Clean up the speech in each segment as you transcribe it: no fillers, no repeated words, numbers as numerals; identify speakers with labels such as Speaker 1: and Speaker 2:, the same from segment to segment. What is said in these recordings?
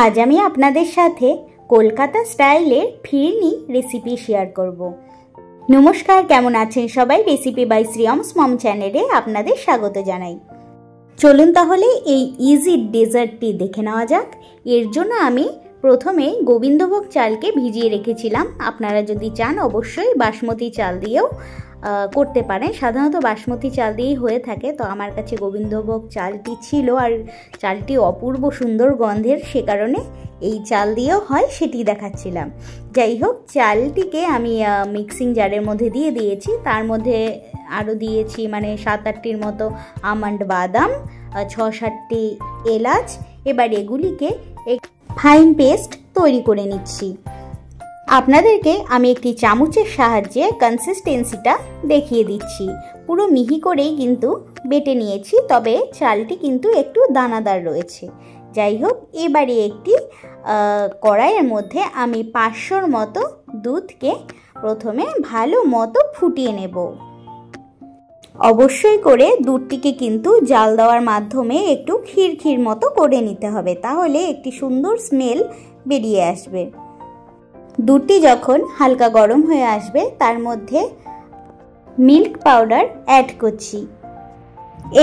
Speaker 1: आज আমি আপনাদের সাথে কলকাতা স্টাইলের ফিরনি রেসিপি শেয়ার করব। নমস্কার, কেমন আছেন সবাই? রেসিপি বাই শ্রিয়মস মম চ্যানেলে আপনাদের স্বাগত জানাই। চলুন তাহলে এই ইজি ডেজার্টটি দেখে নেওয়া যাক। এর জন্য আমি প্রথমে গোবিন্দভোগ চালকে ভিজিয়ে রেখেছিলাম। আপনারা যদি চান অবশ্যই বাসমতি চাল দিয়েও করতে পারেন। সাধারণত বাসমতি চাল দিয়েই হয়ে থাকে, তো আমার কাছে গোবিন্দভোগ চালটি ছিল আর চালটি অপূর্ব সুন্দর গন্ধের, সে কারণে এই চাল দিয়েও হয় সেটি দেখাচ্ছিলাম। যাই হোক, চালটিকে আমি মিক্সিং জারের মধ্যে দিয়ে দিয়েছি। তার মধ্যে আরও দিয়েছি 7-8টির মতো আমন্ড বাদাম, 6-7টি এলাচ। এবার এগুলিকে ফাইন পেস্ট তৈরি করে নিচ্ছি। আপনাদেরকে আমি একটি চামচের সাহায্যে কনসিস্টেন্সিটা দেখিয়ে দিচ্ছি। পুরো মিহি করেই কিন্তু বেটে নিয়েছি, তবে চালটি কিন্তু একটু দানাদার রয়েছে। যাই হোক, এবারে একটি কড়াইয়ের মধ্যে আমি 500-র মতো দুধকে প্রথমে ভালো মতো ফুটিয়ে নেব। অবশ্যই করে দুধটিকে কিন্তু জাল দেওয়ার মাধ্যমে একটু ক্ষীর মতো করে নিতে হবে, তাহলে একটি সুন্দর স্মেল বেরিয়ে আসবে। দুধটি যখন হালকা গরম হয়ে আসবে তার মধ্যে মিল্ক পাউডার অ্যাড করছি।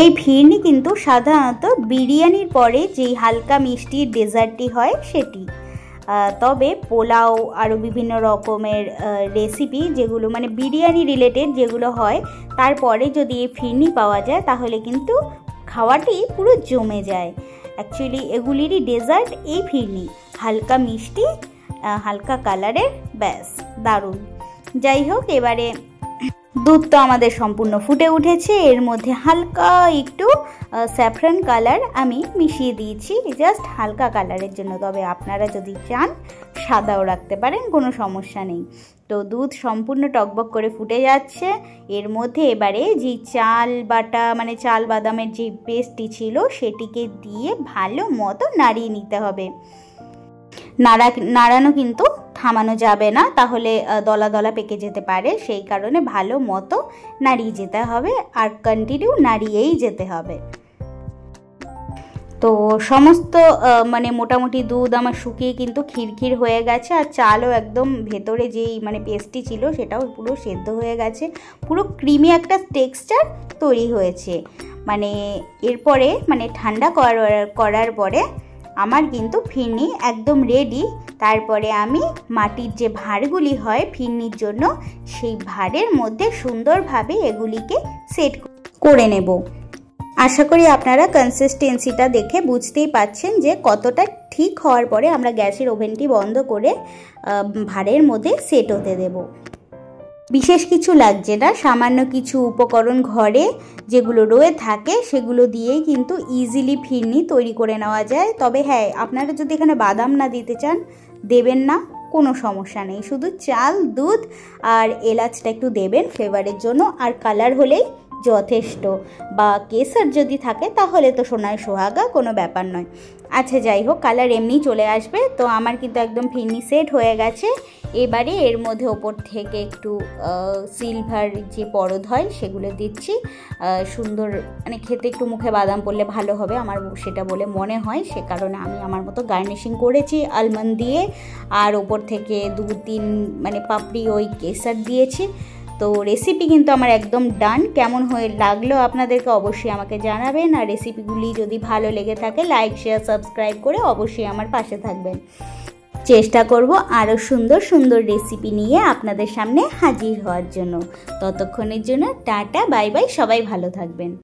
Speaker 1: এই ফিরনি কিন্তু সাধারণত বিরিয়ানির পরে যেই হালকা মিষ্টির ডেজার্টটি হয় সেটি, তবে পোলাও আরও বিভিন্ন রকমের রেসিপি যেগুলো বিরিয়ানি রিলেটেড যেগুলো হয়, তারপরে যদি এই ফিরনি পাওয়া যায় তাহলে কিন্তু খাওয়াটি পুরো জমে যায়। অ্যাকচুয়ালি এগুলিরই ডেজার্ট এই ফিরনি, হালকা মিষ্টি, হালকা কালারের, ব্যাস দারুণ। যাই হোক, এবারে দুধ তো আমাদের সম্পূর্ণ ফুটে উঠেছে। এর মধ্যে হালকা একটু স্যাফরান কালার আমি মিশিয়ে দিয়েছি, জাস্ট হালকা কালারের জন্য। তবে আপনারা যদি চান সাদাও রাখতে পারেন, কোনো সমস্যা নেই। তো দুধ সম্পূর্ণ টকবক করে ফুটে যাচ্ছে। এর মধ্যে এবারে যে চাল বাটা চাল বাদামের যে পেস্টটি ছিল সেটিকে দিয়ে ভালো মতো নাড়িয়ে নিতে হবে। নাড়ানো কিন্তু থামানো যাবে না, তাহলে দলা দলা পেকে যেতে পারে। সেই কারণে ভালো মতো নাড়িয়ে যেতে হবে আর কন্টিনিউ নাড়িয়েই যেতে হবে। তো সমস্ত মোটামুটি দুধ আমার শুকিয়ে কিন্তু ক্ষীর হয়ে গেছে, আর চালও একদম ভেতরে যেই পেস্টটি ছিল সেটাও পুরো সেদ্ধ হয়ে গেছে। পুরো ক্রিমি একটা টেক্সচার তৈরি হয়েছে। এরপরে ঠান্ডা করার পরে আমার কিন্তু ফিরনি একদম রেডি। তারপরে আমি মাটির যে ভাঁড়গুলি হয় ফিরনির জন্য, সেই ভাঁড়ের মধ্যে সুন্দরভাবে এগুলিকে সেট করে নেব। আশা করি আপনারা কনসিস্টেন্সিটা দেখে বুঝতেই পাচ্ছেন যে কতটা ঠিক হওয়ার পরে আমরা গ্যাসের ওভেনটি বন্ধ করে ভাঁড়ের মধ্যে সেট হতে দেব। বিশেষ কিছু লাগছে না, সামান্য কিছু উপকরণ ঘরে যেগুলো রয়ে থাকে সেগুলো দিয়েই কিন্তু ইজিলি ফিরনি তৈরি করে নেওয়া যায়। তবে হ্যাঁ, আপনারা যদি এখানে বাদাম না দিতে চান দেবেন না, কোনো সমস্যা নেই। শুধু চাল, দুধ আর এলাচটা একটু দেবেন ফ্লেভারের জন্য, আর কালার হলেই যথেষ্ট। বা কেসার যদি থাকে তাহলে তো সোনায় সোহাগা, কোনো ব্যাপার নয়। আচ্ছা, যাই হোক, কালার এমনি চলে আসবে। তো আমার কিন্তু একদম ফিরনি সেট হয়ে গেছে। এবারে এর মধ্যে ওপর থেকে একটু সিলভার যে পরদ হয় সেগুলো দিচ্ছি। সুন্দর খেতে একটু মুখে বাদাম পড়লে ভালো হবে, আমার সেটা বলে মনে হয়। সে কারণে আমি আমার মতো গার্নিশিং করেছি আলমন্ড দিয়ে, আর ওপর থেকে 2-3 পাপড়ি ওই কেসার দিয়েছি। তো রেসিপি কিন্তু আমার একদম ডান। কেমন হয়ে লাগলো আপনাদেরকে অবশ্যই আমাকে জানাবেন, আর রেসিপিগুলি যদি ভালো লেগে থাকে লাইক, শেয়ার, সাবস্ক্রাইব করে অবশ্যই আমার পাশে থাকবেন। চেষ্টা করব আরও সুন্দর সুন্দর রেসিপি নিয়ে আপনাদের সামনে হাজির হওয়ার জন্য। ততক্ষণের জন্য টাটা, বাই বাই, সবাই ভালো থাকবেন।